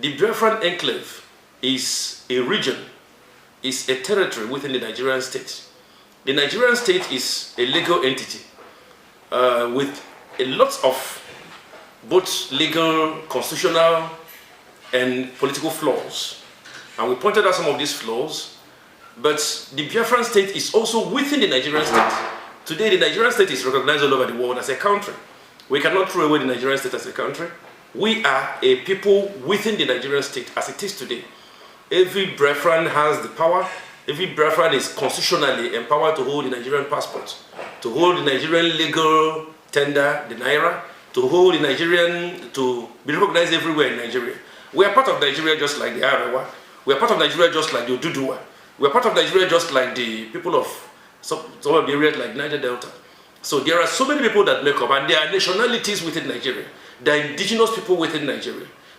The Biafran enclave is a region, is a territory within the Nigerian state. The Nigerian state is a legal entity with a lot of both legal, constitutional, and political flaws. And we pointed out some of these flaws, but the Biafran state is also within the Nigerian state. Today, the Nigerian state is recognized all over the world as a country. We cannot throw away the Nigerian state as a country. We are a people within the Nigerian state as it is today. Every Biafran has the power. Every Biafran is constitutionally empowered to hold the Nigerian passport, to hold the Nigerian legal tender, the Naira, to hold the Nigerian, to be recognized everywhere in Nigeria. We are part of Nigeria just like the Arewa. We are part of Nigeria just like the Oduduwa. We are part of Nigeria just like the people of some of the areas like Niger Delta. So there are so many people that make up, and there are nationalities within Nigeria. There are indigenous people within Nigeria.